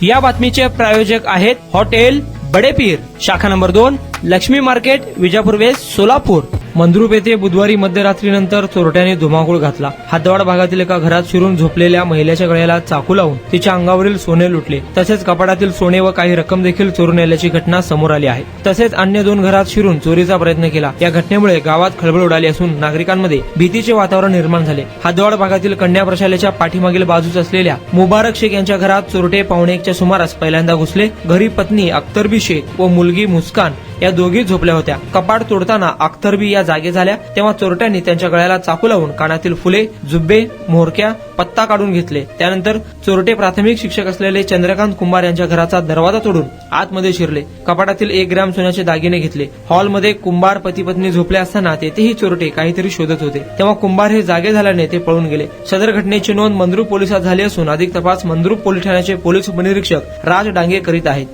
या बातमीचे प्रायोजक आहेत हॉटेल बडेपीर, शाखा number 2, Laxmi market, Vijapur west, Solapur. Mandrup येथे बुधवारी मध्यरात्रीनंतर चोरट्याने धुमाकूळ घातला. हातवाड भागातील एका घरात शिरून झोपलेल्या महिलेच्या गळ्याला चाकू लावून तिच्या अंगावरील सोने लुटले. तसेच कपाटातील सोने व काही रक्कम देखील चोरून नेल्याची घटना समोर आली आहे. तसेच अन्य 2 घरात शिरून चोरीचा प्रयत्न केला. या घटनेमुळे गावात खळबळ उडाली असून नागरिकांमध्ये भीतीचे वातावरण निर्माण झाले. हातवाड भागातील कन्या प्रशालेच्या पाठीमागील बाजूस असलेल्या मुबारक शेख यांच्या घरात चोरटे 1:15च्या सुमारास पहिल्यांदा घुसले. घरी पत्नी अख्तरबी शेख व मुलगी मुस्कान या दोघी झोपल्या होत्या. कपाट तोडताना अख्तरबी या जागे झाल्या तेव्हा चोरट्यांनी त्यांच्या गळ्याला चाकू लावून कानातील फुले, जुब्बे, मोहरक्या, पत्ता काढून घेतले. त्यानंतर चोरटे प्राथमिक शिक्षक असलेले चंद्रकांत कुंभार यांच्या घराचा दरवाजा तोडून आतमध्ये शिरले. कपाटातील 1 ग्रॅम सोन्याचे दागिने घेतले. हॉलमध्ये कुंभार पती पत्नी झोपले असताना तेथेही चोरटे काहीतरी शोधत होते. तेव्हा कुंभार हे जागे झाल्याने ते पळून गेले. सदर घटनेची नोंद मंद्रुप पोलिसात झाली असून अधिक तपास मंद्रुप पोलीस ठाण्याचे पोलीस उपनिरीक्षक राज डांगे करीत आहेत.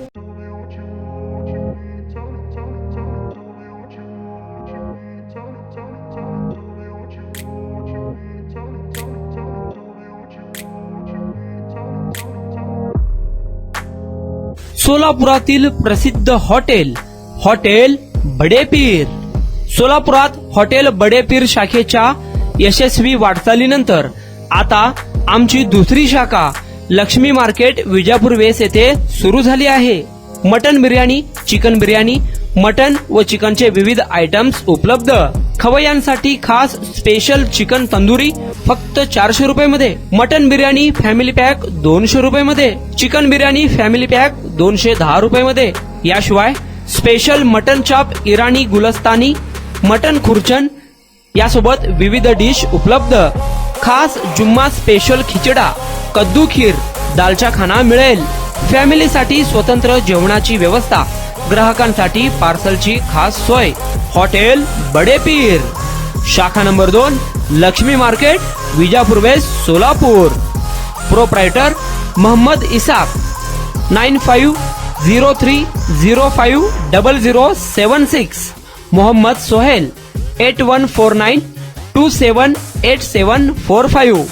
सोलापुरातील प्रसिद्ध हॉटेल बडेपीर. सोलापुरात हॉटेल बडेपीर शाखेच्या यशस्वी वाटचालीनंतर आता आमची दुसरी शाखा लक्ष्मी मार्केट, विजापूर वेस्ट येथे सुरू झाली आहे. Mutton biryani, chicken biryani, mutton व चिकनचे विविध आयटम्स उपलब्ध. खवय्यांसाठी खास स्पेशल चिकन तंदुरी फक्त 400 रुपये मध्ये. मटन बिर्याणी फॅमिली पॅक 200 रुपये मध्ये. चिकन बिर्याणी फॅमिली पॅक 210 रुपये मध्ये. याशिवाय स्पेशल मटन चाप, इराणी गुलस्तानी, मटन खुर्चन यासोबत विविध डिश उपलब्ध. खास जुम्मा स्पेशल खिचडा, कद्दू खीर, दालचा खाना मिळेल. फॅमिलीसाठी स्वतंत्र जेवणाची व्यवस्था, ग्राहकांसाठी पार्सलची खास सोय. हॉटेल बडेपीर, शाखा number 2, Laxmi market, Vijapur west, Solapur. Proprietor Mohammad Isaq. 9503050076. Mohammad Sohel. 8149278745.